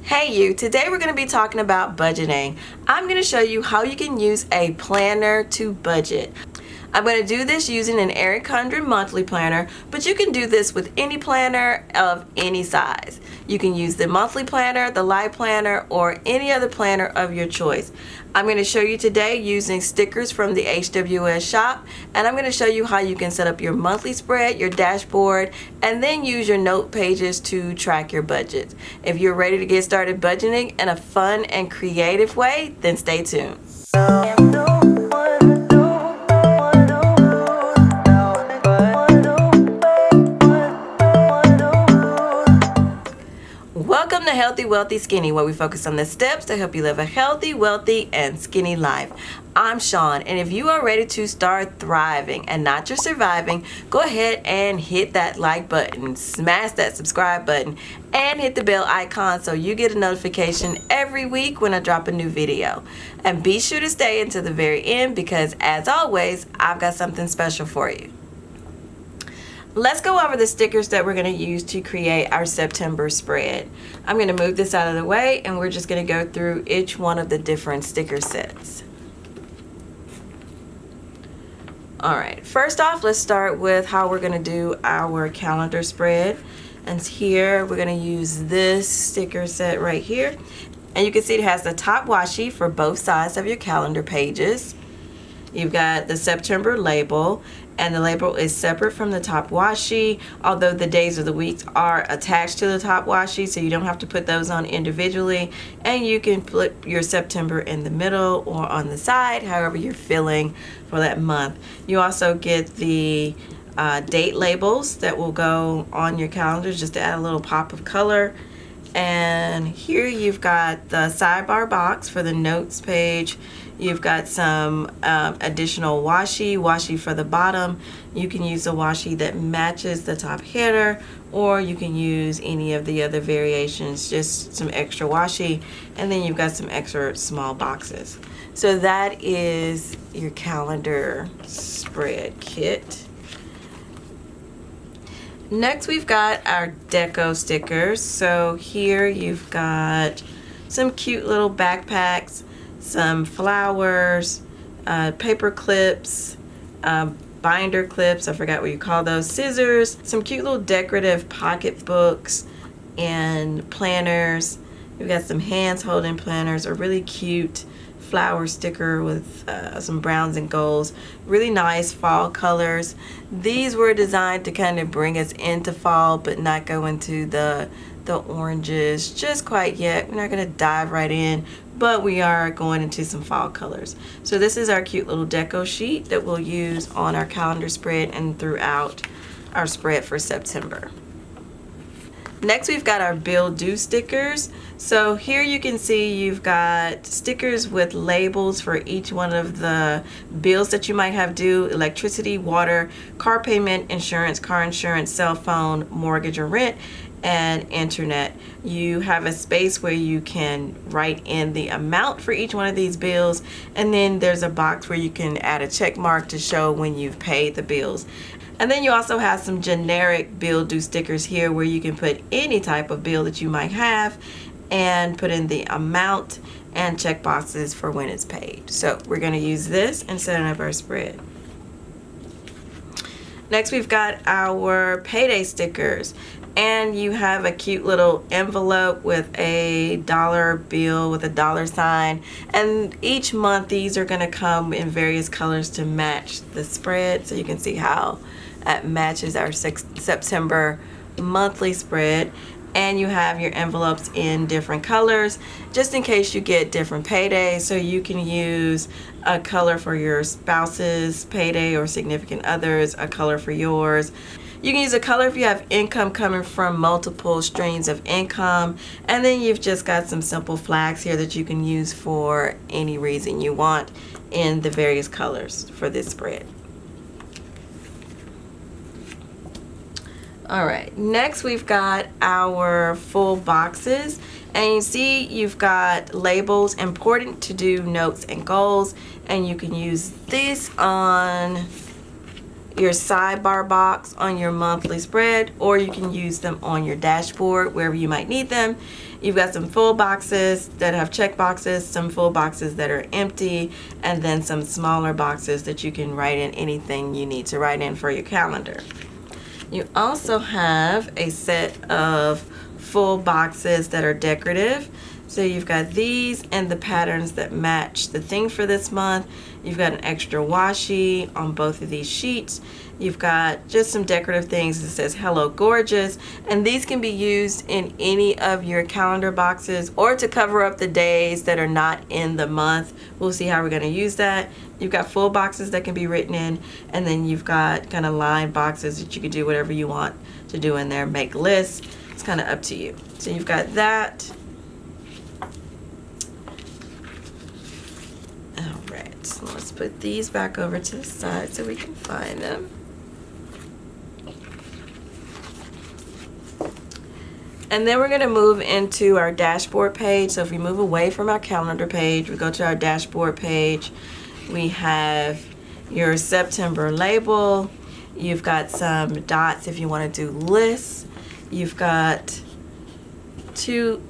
Hey you, today we're going to be talking about budgeting. I'm going to show you how you can use a planner to budget. I'm going to do this using an Erin Condren Monthly Planner, but you can do this with any planner of any size. You can use the monthly planner, the life planner, or any other planner of your choice. I'm going to show you today using stickers from the HWS shop, and I'm going to show you how you can set up your monthly spread, your dashboard, and then use your note pages to track your budgets. If you're ready to get started budgeting in a fun and creative way, then stay tuned. Welcome to Healthy, Wealthy, Skinny, where we focus on the steps to help you live a healthy, wealthy, and skinny life. I'm Sean, and if you are ready to start thriving and not just surviving, go ahead and hit that like button, smash that subscribe button, and hit the bell icon so you get a notification every week when I drop a new video. And be sure to stay until the very end because, as always, I've got something special for you. Let's go over the stickers that we're going to use to create our September spread. I'm going to move this out of the way and we're just going to go through each one of the different sticker sets. Alright, first off, let's start with how we're going to do our calendar spread. And here we're going to use this sticker set right here. And you can see it has the top washi for both sides of your calendar pages. You've got the September label, and the label is separate from the top washi, although the days of the week are attached to the top washi, so you don't have to put those on individually, and you can flip your September in the middle or on the side, however you're feeling for that month. You also get the date labels that will go on your calendars just to add a little pop of color. And here you've got the sidebar box for the notes page. You've got some additional washi for the bottom. You can use a washi that matches the top header, or you can use any of the other variations, just some extra washi. And then you've got some extra small boxes. So that is your calendar spread kit. Next, we've got our deco stickers. So here you've got some cute little backpacks, some flowers, paper clips, binder clips, I forgot what you call those, scissors, some cute little decorative pocket books and planners. We've got some hands holding planners, a really cute flower sticker with some browns and golds, really nice fall colors. These were designed to kind of bring us into fall but not go into the oranges just quite yet. We're not going to dive right in, but we are going into some fall colors. So this is our cute little deco sheet that we'll use on our calendar spread and throughout our spread for September. Next, we've got our bill due stickers. So here you can see you've got stickers with labels for each one of the bills that you might have due: electricity, water, car payment, insurance, car insurance, cell phone, mortgage or rent, and internet. You have a space where you can write in the amount for each one of these bills, and then there's a box where you can add a check mark to show when you've paid the bills. And then you also have some generic bill due stickers here where you can put any type of bill that you might have and put in the amount and check boxes for when it's paid. So we're going to use this and set up our spread. Next, we've got our payday stickers, and you have a cute little envelope with a dollar bill with a dollar sign, and each month these are going to come in various colors to match the spread, so you can see how that matches our September monthly spread. And you have your envelopes in different colors just in case you get different paydays, so you can use a color for your spouse's payday or significant others, a color for yours. You can use a color if you have income coming from multiple streams of income, and then you've just got some simple flags here that you can use for any reason you want in the various colors for this spread. Alright, next we've got our full boxes, and you see you've got labels, important to do, notes, and goals, and you can use this on your sidebar box on your monthly spread, or you can use them on your dashboard wherever you might need them. You've got some full boxes that have check boxes, some full boxes that are empty, and then some smaller boxes that you can write in anything you need to write in for your calendar. You also have a set of full boxes that are decorative. So you've got these and the patterns that match the theme for this month. You've got an extra washi on both of these sheets. You've got just some decorative things that says Hello Gorgeous, and these can be used in any of your calendar boxes or to cover up the days that are not in the month. We'll see how we're going to use that. You've got full boxes that can be written in, and then you've got kind of lined boxes that you can do whatever you want to do in there. Make lists. It's kind of up to you. So you've got that. Alright, so let's put these back over to the side so we can find them. And then we're going to move into our dashboard page. So if we move away from our calendar page, we go to our dashboard page. We have your September label. You've got some dots if you want to do lists. You've got two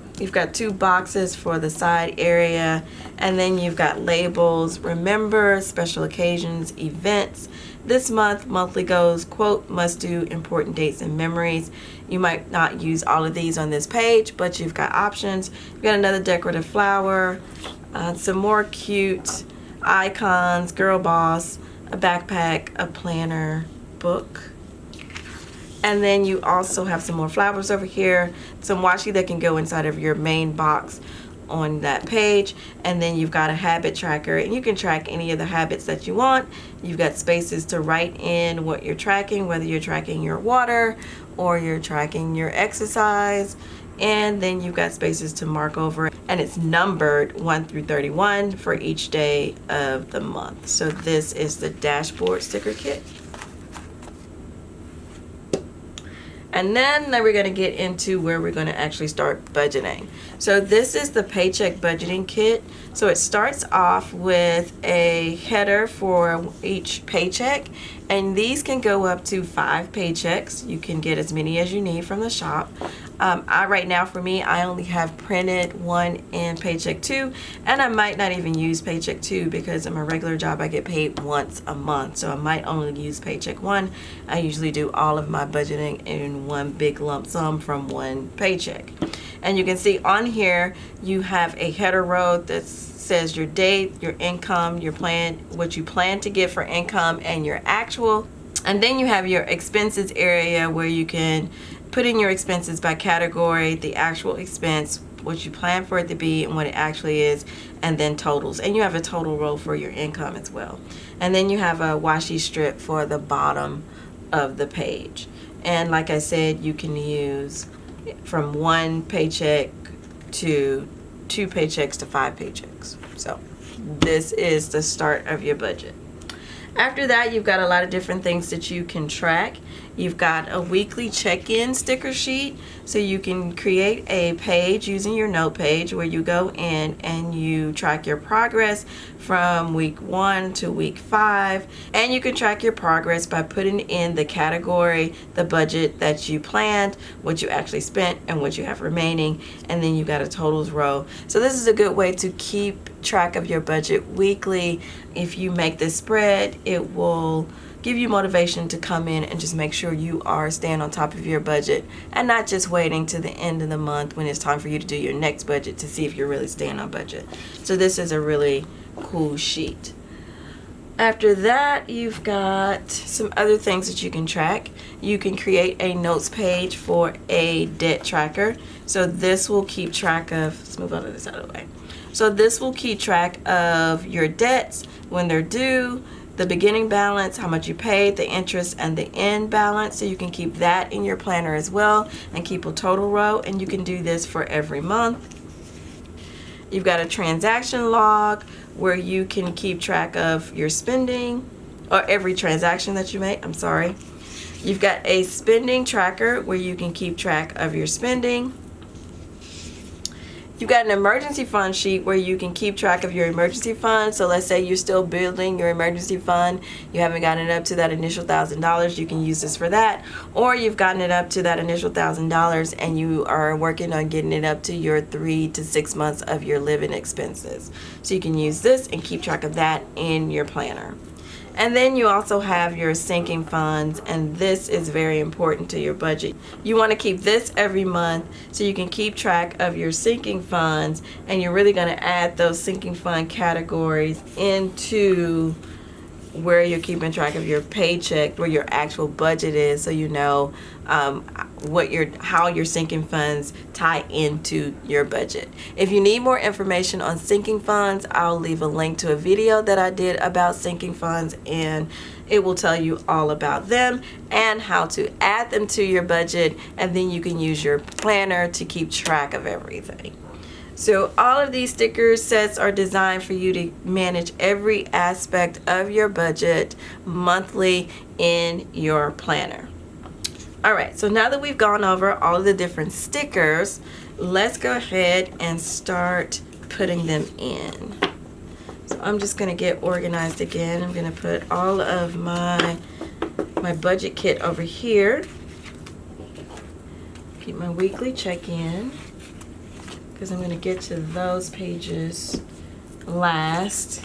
boxes for the side area, and then you've got labels, remember, special occasions, events. This month, monthly goals, quote, must do, important dates and memories. You might not use all of these on this page, but you've got options. You've got another decorative flower, some more cute icons, girl boss, a backpack, a planner, book. And then you also have some more flowers over here, some washi that can go inside of your main box on that page. And then you've got a habit tracker, and you can track any of the habits that you want. You've got spaces to write in what you're tracking, whether you're tracking your water or you're tracking your exercise. And then you've got spaces to mark over, and it's numbered 1 through 31 for each day of the month. So this is the dashboard sticker kit. And then we're going to get into where we're going to actually start budgeting. So this is the Paycheck budgeting kit. So it starts off with a header for each paycheck, and these can go up to 5 paychecks. You can get as many as you need from the shop. Right now for me, I only have printed one in Paycheck 2, and I might not even use Paycheck 2 because in my regular job I get paid once a month, so I might only use Paycheck 1. I usually do all of my budgeting in one big lump sum from one paycheck. And you can see on here you have a header row that says your date, your income, your plan, what you plan to get for income, and your actual. And then you have your expenses area where you can put in your expenses by category, the actual expense, what you plan for it to be and what it actually is, and then totals. And you have a total row for your income as well. And then you have a washi strip for the bottom of the page. And like I said, you can use from 1 paycheck to 2 paychecks to 5 paychecks. So this is the start of your budget. After that, you've got a lot of different things that you can track. You've got a weekly check-in sticker sheet, so you can create a page using your note page where you go in and you track your progress from week 1 to week 5, and you can track your progress by putting in the category, the budget that you planned, what you actually spent, and what you have remaining, and then you've got a totals row. So this is a good way to keep track of your budget weekly. If you make this spread, it will give you motivation to come in and just make sure you are staying on top of your budget and not just waiting to the end of the month when it's time for you to do your next budget to see if you're really staying on budget. So this is a really cool sheet. After that, you've got some other things that you can track. You can create a notes page for a debt tracker. So this will keep track of, let's move on to this out of the way. So this will keep track of your debts, when they're due, the beginning balance, how much you paid, the interest, and the end balance. So you can keep that in your planner as well and keep a total row, and you can do this for every month. You've got a transaction log where you can keep track of your spending, or every transaction that you make, I'm sorry. You've got a spending tracker where you can keep track of your spending. You've got an emergency fund sheet where you can keep track of your emergency fund. So let's say you're still building your emergency fund. You haven't gotten it up to that initial $1,000. You can use this for that. Or you've gotten it up to that initial $1,000 and you are working on getting it up to your 3 to 6 months of your living expenses. So you can use this and keep track of that in your planner. And then you also have your sinking funds, and this is very important to your budget. You want to keep this every month so you can keep track of your sinking funds, and you're really going to add those sinking fund categories into where you're keeping track of your paycheck, where your actual budget is, so you know how your sinking funds tie into your budget. If you need more information on sinking funds, I'll leave a link to a video that I did about sinking funds, and it will tell you all about them and how to add them to your budget, and then you can use your planner to keep track of everything. So all of these sticker sets are designed for you to manage every aspect of your budget monthly in your planner. All right, so now that we've gone over all of the different stickers, let's go ahead and start putting them in. So I'm just going to get organized again. I'm going to put all of my budget kit over here. Keep my weekly check-in, because I'm going to get to those pages last.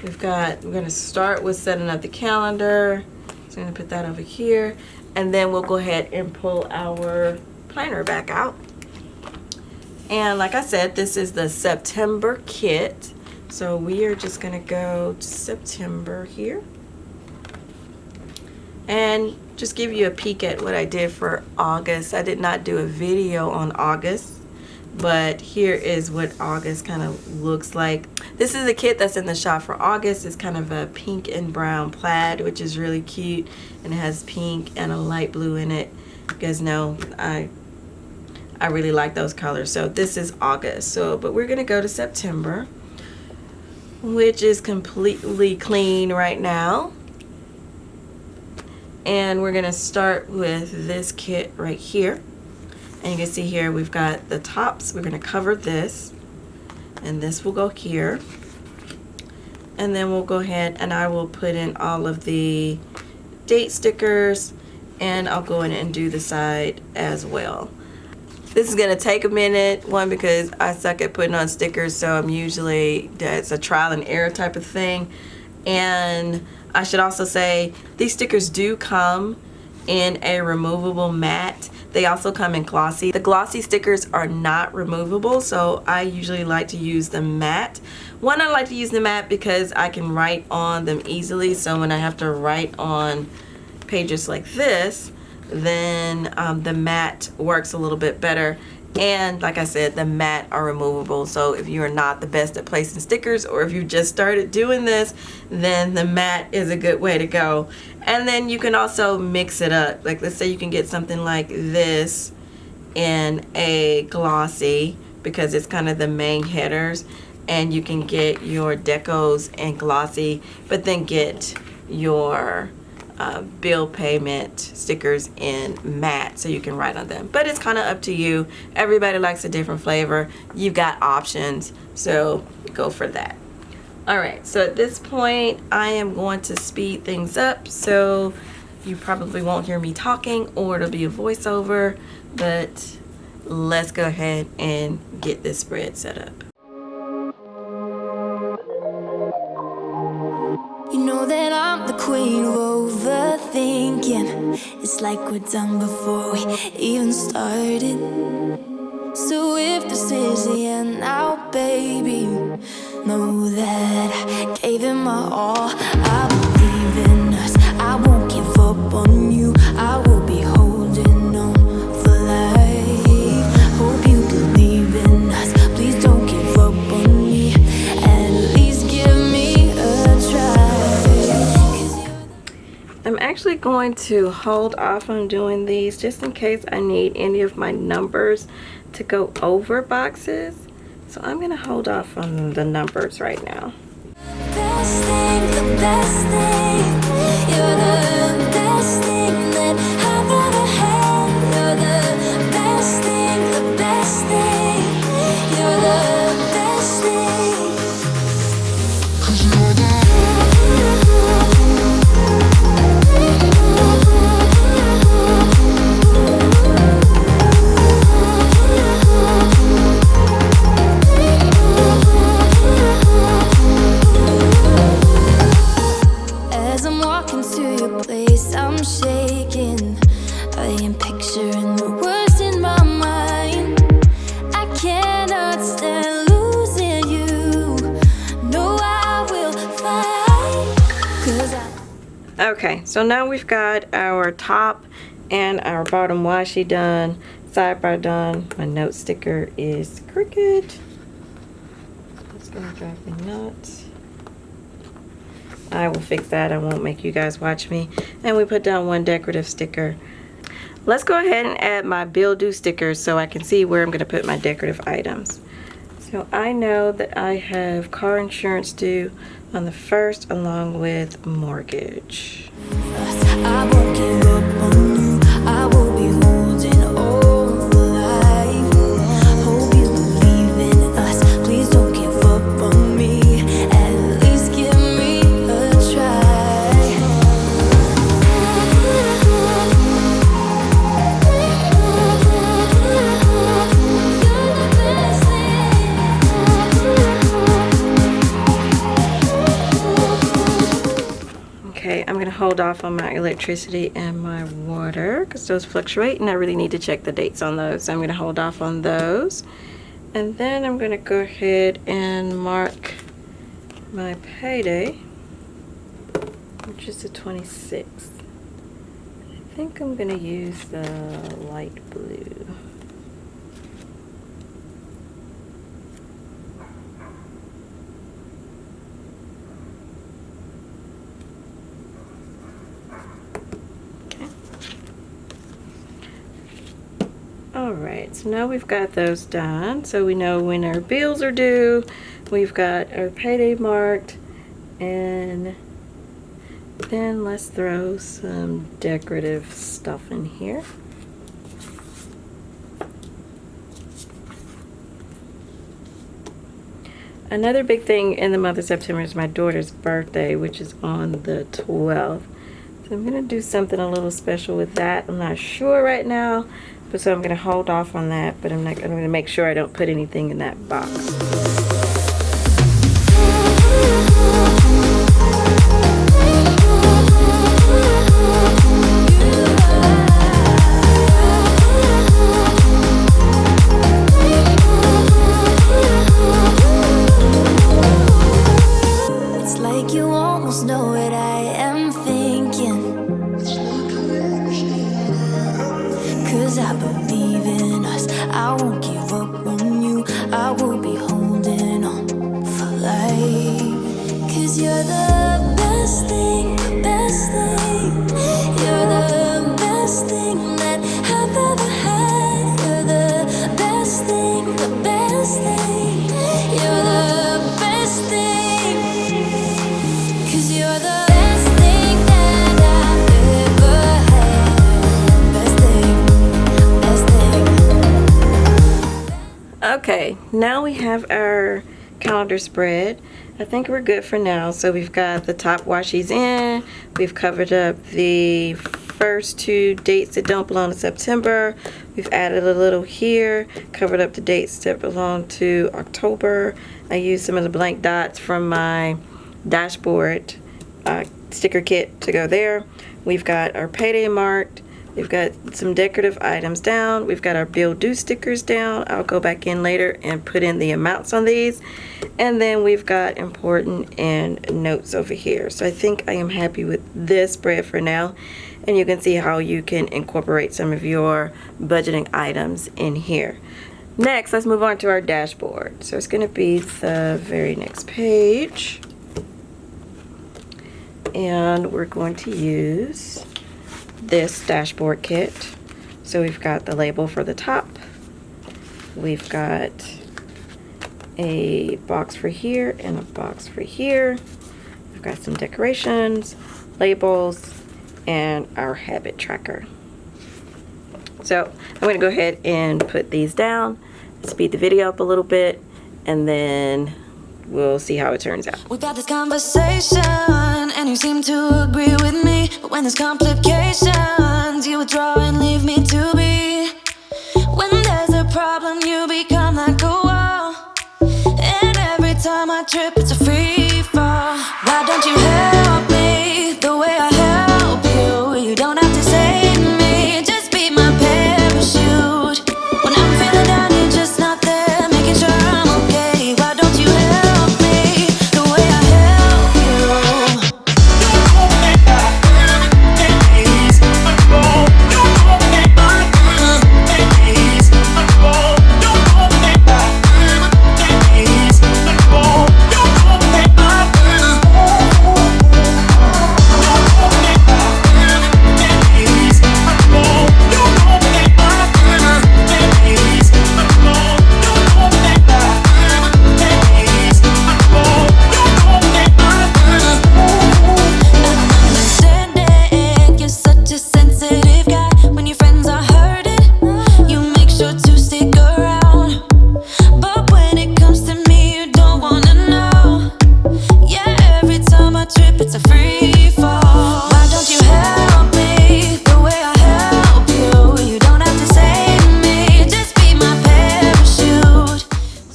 We're going to start with setting up the calendar. So I'm going to put that over here, and then we'll go ahead and pull our planner back out. And like I said, this is the September kit. So we are just going to go to September here and just give you a peek at what I did for August. I did not do a video on August, but here is what August kind of looks like. This is a kit that's in the shop for August. It's kind of a pink and brown plaid, which is really cute, and it has pink and a light blue in it. You guys know I really like those colors. So this is August. But we're gonna go to September, which is completely clean right now. And we're gonna start with this kit right here. And you can see here we've got the tops. We're going to cover this, and this will go here. And then we'll go ahead and I will put in all of the date stickers, and I'll go in and do the side as well. This is going to take a minute, one, because I suck at putting on stickers, so it's a trial and error type of thing. And I should also say these stickers do come in a removable mat. They also come in glossy. The glossy stickers are not removable, so I usually like to use the matte. One, I like to use the matte because I can write on them easily, so when I have to write on pages like this, then the matte works a little bit better. And like I said, the matte are removable, so if you are not the best at placing stickers, or if you just started doing this, then the matte is a good way to go. And then you can also mix it up. Like, let's say you can get something like this in a glossy, because it's kind of the main headers, and you can get your decos in glossy, but then get your bill payment stickers in matte so you can write on them. But it's kind of up to you. Everybody likes a different flavor. You've got options, so go for that. All right, so at this point I am going to speed things up, so you probably won't hear me talking, or it'll be a voiceover, but let's go ahead and get this spread set up. You know that I'm the queen of overthinking. It's like we're done before we even started. So if this is the end now, baby, know that I gave it my all. I believe in us, I won't give up on you. I will be holding on for life. Hope you believe in us, please don't give up on me. At least give me a try. I'm actually going to hold off on doing these just in case I need any of my numbers to go over boxes. So I'm going to hold off on the numbers right now. Best thing, the best thing. You're the best thing that I've ever had. You're the best thing, the best thing. You're the Okay, so now we've got our top and our bottom washi done, sidebar done. My note sticker is crooked. That's gonna drive me nuts. I will fix that. I won't make you guys watch me. And we put down one decorative sticker. Let's go ahead and add my bill due stickers so I can see where I'm gonna put my decorative items. So I know that I have car insurance due on the 1st along with mortgage. I won't give up on you. I will be holding on for life. Hope you believe in us. Please don't give up on me. At least give me a try. Okay, I'm gonna hold off on my electricity and my water because those fluctuate and I really need to check the dates on those. So I'm gonna hold off on those. And then I'm gonna go ahead and mark my payday, which is the 26th. I think I'm gonna use the light blue. Alright, so now we've got those done. So we know when our bills are due. We've got our payday marked. And then let's throw some decorative stuff in here. Another big thing in the month of September is my daughter's birthday, which is on the 12th. So I'm going to do something a little special with that. I'm not sure right now. But so I'm going to hold off on that, but I'm going to make sure I don't put anything in that box. It's like you almost know what I am thinking. 'Cause I believe in us. I won't give up on you. I will be holding on for life. 'Cause you're the best thing, best thing. You're the best thing that I've ever had. You're the best thing, the best thing. You're the best thing. 'Cause you're the best thing that I've ever had. Best thing. Okay, now we have our calendar spread. I think we're good for now. So we've got the top washies in. We've covered up the first 2 dates that don't belong to September. We've added a little here, covered up the dates that belong to October. I used some of the blank dots from my dashboard sticker kit to go there. We've got our payday marked. We've got some decorative items down. We've got our bill due stickers down. I'll go back in later and put in the amounts on these. And then we've got important and notes over here. So I think I am happy with this spread for now. And you can see how you can incorporate some of your budgeting items in here. Next, let's move on to our dashboard. So it's going to be the very next page. And we're going to use this dashboard kit. So we've got the label for the top. We've got a box for here and a box for here. We've got some decorations, labels, and our habit tracker. So I'm going to go ahead and put these down, speed the video up a little bit, and then we'll see how it turns out. We've had this conversation and you seem to agree with me, but when there's complications you withdraw and leave me to be. When there's a problem you become like a wall, and every time I trip it's a free fall. Why don't you help me the way I help you? You don't have to save me, just be my parachute. When I'm feeling down you're just not there, making sure I'm okay. Why don't you help me the way I help you?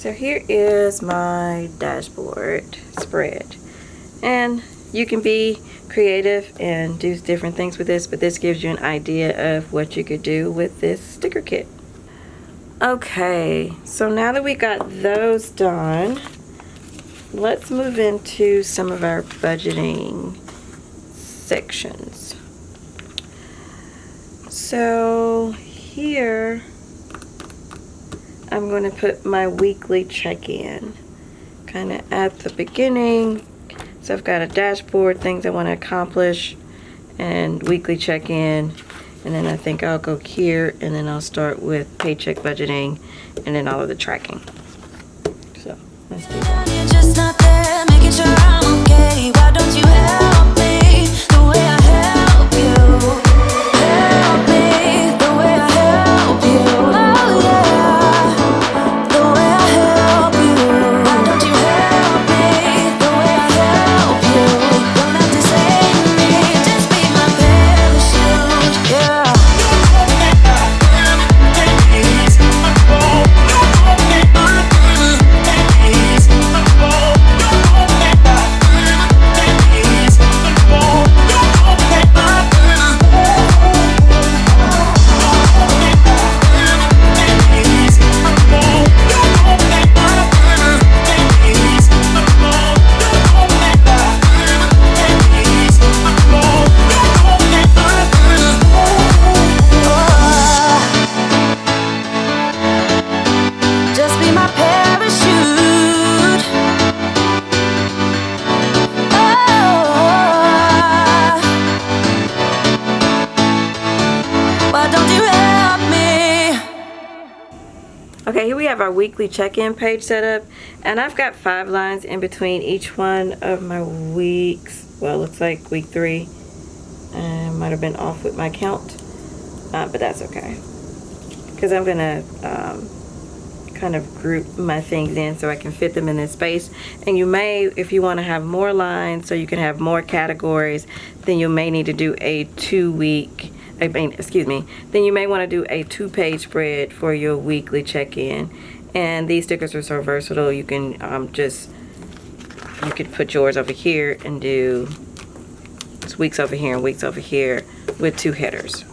So here is my dashboard spread, and you can be creative and do different things with this, but this gives you an idea of what you could do with this sticker kit. Okay, so now that we got those done, let's move into some of our budgeting sections. So here I'm going to put my weekly check-in kind of at the beginning. So I've got a dashboard, things I want to accomplish, and weekly check-in. And then I think I'll go here, and then I'll start with paycheck budgeting, and then all of the tracking. So let's do that. You're just not there, making sure I'm okay. Why don't you help me the way I help you? Help me the way I help you. Oh yeah, the way I help you. Why don't you help me the way I help you? Don't have to save me, just be my parachute. Yeah. Just be my parachute. Oh, why don't you help me? Okay, here we have our weekly check-in page set up, and I've got 5 lines in between each one of my weeks. Well, it looks like week 3 might have been off with my count, but that's okay, because I'm gonna kind of group my things in so I can fit them in this space. And you may, if you want to have more lines so you can have more categories, then you may need to do a then you may want to do a 2-page spread for your weekly check-in. And these stickers are so versatile, you can you could put yours over here and do weeks over here and weeks over here with 2 headers,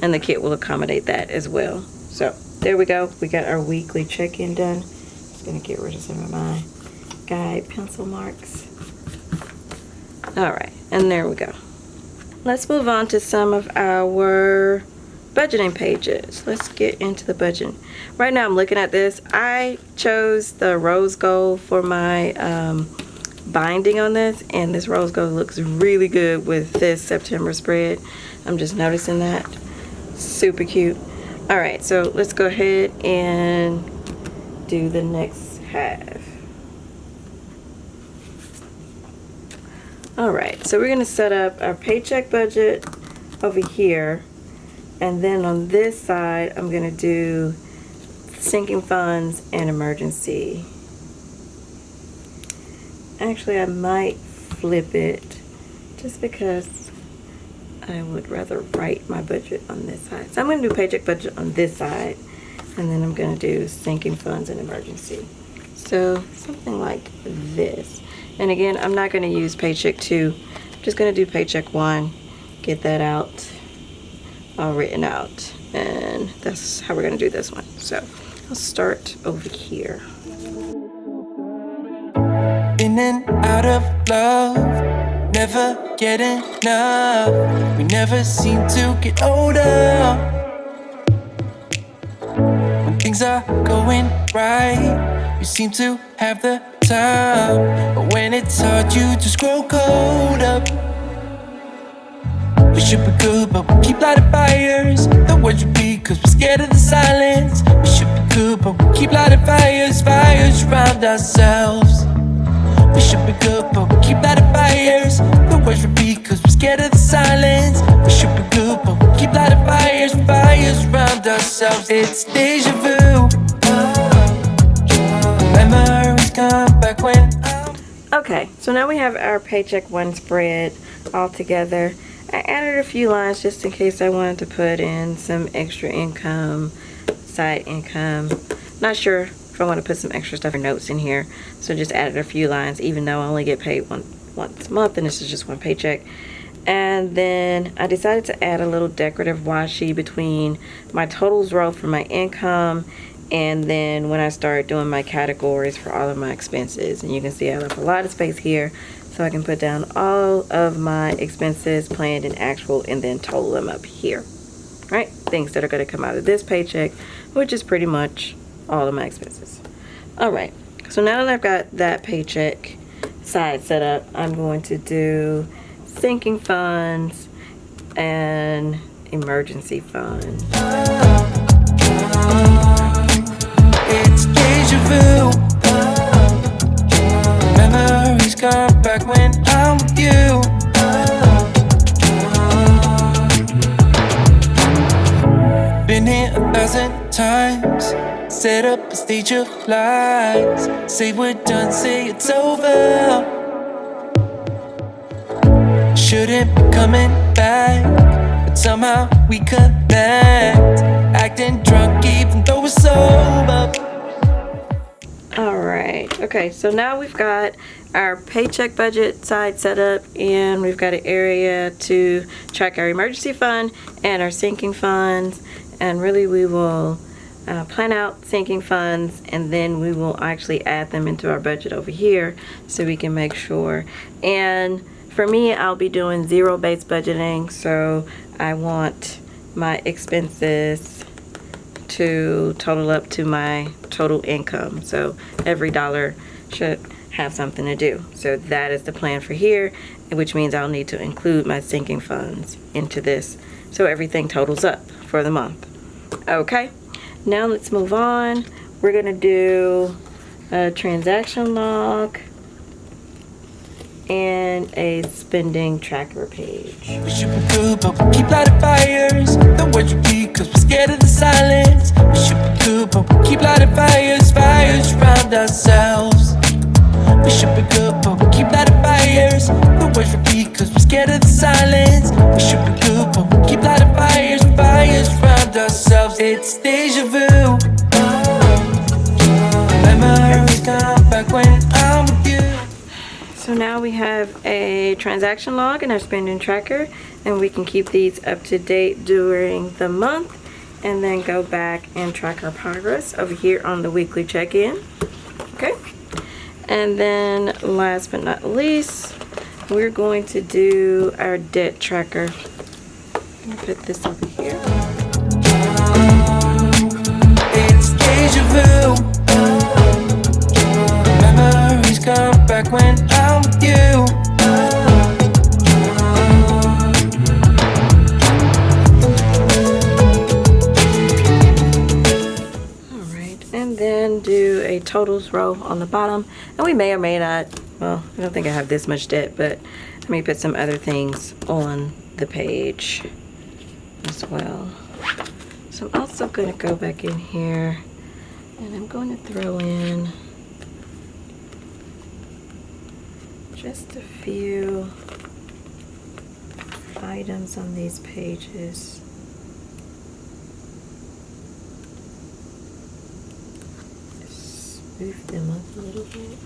and the kit will accommodate that as well. So there we go, we got our weekly check-in done. Just gonna get rid of some of my guide pencil marks. All right, and there we go. Let's move on to some of our budgeting pages. Let's get into the budget. Right now I'm looking at this. I chose the rose gold for my binding on this, and this rose gold looks really good with this September spread. I'm just noticing that. Super cute. All right, so let's go ahead and do the next half. All right, so we're gonna set up our paycheck budget over here, and then on this side I'm gonna do sinking funds and emergency. Actually, I might flip it just because I would rather write my budget on this side. So I'm going to do paycheck budget on this side, and then I'm going to do sinking funds and emergency. So something like this. And again, I'm not going to use paycheck 2. I'm just going to do paycheck 1, get that out, all written out. And that's how we're going to do this one. So I'll start over here. In and out of love, never get enough. We never seem to get older. When things are going right, you seem to have the time. But when it's hard, you just grow cold up. We should be good, but we keep lighting fires. The words repeat, cause we're scared of the silence. We should be good, but we keep lighting fires, fires around ourselves. We should be good, but we keep lighting fires. The words repeat, cause we're scared of the silence. We should be good, but we keep lighting fires, fires around ourselves. It's deja vu. Memories come back when Okay, so now we have our paycheck 1 spread all together. I added a few lines just in case I wanted to put in some extra income, side income. Not sure if I want to put some extra stuff or notes in here. So just added a few lines, even though I only get paid once a month and this is just one paycheck. And then I decided to add a little decorative washi between my totals row for my income and then when I start doing my categories for all of my expenses. And you can see I left a lot of space here so I can put down all of my expenses, planned and actual, and then total them up here. Right? Things that are going to come out of this paycheck, which is pretty much all of my expenses. Alright, so now that I've got that paycheck side set up, I'm going to do sinking funds and emergency fund. It's deja vu. Memories come back when I'm with you. Been here 1,000 times. Set up a stage of lies. Say we're done, say it's over. Shouldn't be coming back, but somehow we connect. Acting drunk even though we're sober. Alright, okay, so now we've got our paycheck budget side set up and we've got an area to track our emergency fund and our sinking funds, and really we will plan out sinking funds and then we will actually add them into our budget over here so we can make sure. And for me, I'll be doing zero-based budgeting, so I want my expenses to total up to my total income. So every dollar should have something to do. So that is the plan for here, which means I'll need to include my sinking funds into this so everything totals up for the month. Okay, now let's move on. We're gonna do a transaction log and a spending tracker page. We should be good, but we keep lighting fires. The words repeat, cause we're scared of the silence. We should be good, but we keep lighting fires. Fires around ourselves. We should be good, but we keep lighting fires. The words repeat, cause we're scared of the silence. We should be good, but we keep lighting fires. Fires around ourselves. It's deja vu. Memories come back when I'm with you. So now we have a transaction log and our spending tracker, and we can keep these up to date during the month and then go back and track our progress over here on the weekly check-in. Okay, and then last but not least, we're going to do our debt tracker. Let me put this over here. It's deja vu. Memories come back when I'm with you. Alright, and then do a totals row on the bottom. And we may or may not, well, I don't think I have this much debt, but let me put some other things on the page as well. So I'm also going to go back in here and I'm going to throw in just a few items on these pages. Smooth them up a little bit.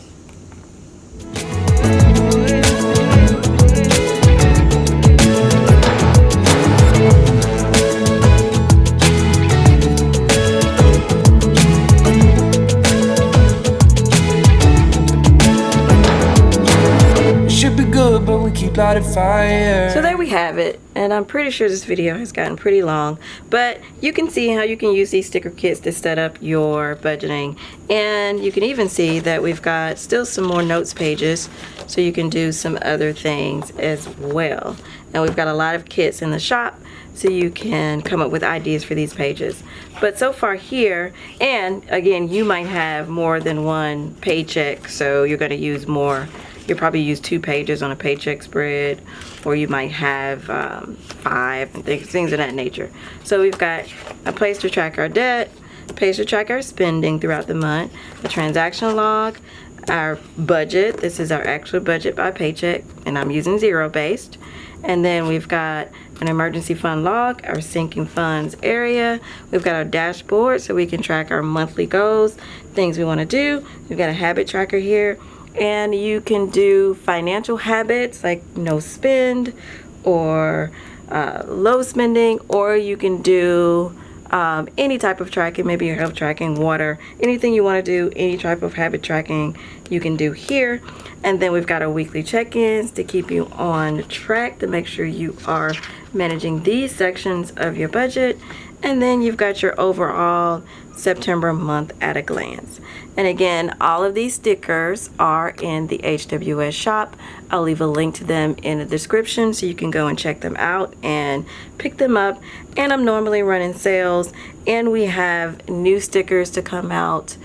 Should be good, but we keep lighting fire. So there we have it, and I'm pretty sure this video has gotten pretty long, but you can see how you can use these sticker kits to set up your budgeting, and you can even see that we've got still some more notes pages so you can do some other things as well. And we've got a lot of kits in the shop so you can come up with ideas for these pages. But so far here, and again, you might have more than one paycheck, so you're going to use more. You'll probably use 2 pages on a paycheck spread, or you might have 5 and things of that nature. So we've got a place to track our debt, a place to track our spending throughout the month, a transaction log, our budget. This is our actual budget by paycheck, and I'm using zero-based. And then we've got an emergency fund log, our sinking funds area. We've got our dashboard so we can track our monthly goals, things we want to do. We've got a habit tracker here, and you can do financial habits like no spend or low spending, or you can do any type of tracking, maybe your health tracking, water, anything you want to do, any type of habit tracking you can do here. And then we've got our weekly check-ins to keep you on track to make sure you are managing these sections of your budget. And then you've got your overall September month at a glance. And again, all of these stickers are in the HWS shop. I'll leave a link to them in the description so you can go and check them out and pick them up. And I'm normally running sales, and we have new stickers to come out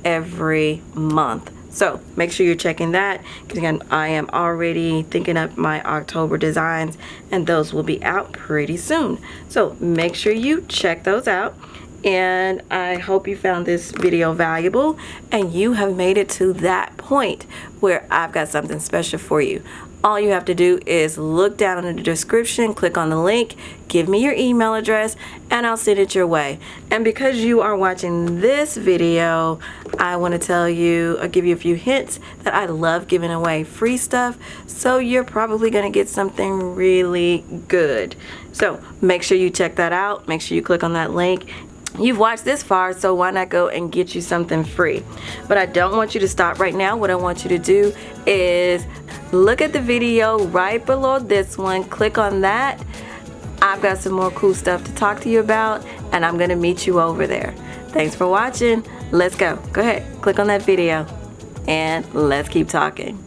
every month. So make sure you're checking that, because again, I am already thinking up my October designs, and those will be out pretty soon. So make sure you check those out. And I hope you found this video valuable and you have made it to that point where I've got something special for you. All you have to do is look down in the description, click on the link, give me your email address, and I'll send it your way. And because you are watching this video, I want to tell you, I'll give you a few hints that I love giving away free stuff. So you're probably going to get something really good. So make sure you check that out. Make sure you click on that link. You've watched this far, so why not go and get you something free? But I don't want you to stop right now. What I want you to do is look at the video right below this one. Click on that. I've got some more cool stuff to talk to you about, and I'm going to meet you over there. Thanks for watching. Let's go. Go ahead. Click on that video, and let's keep talking.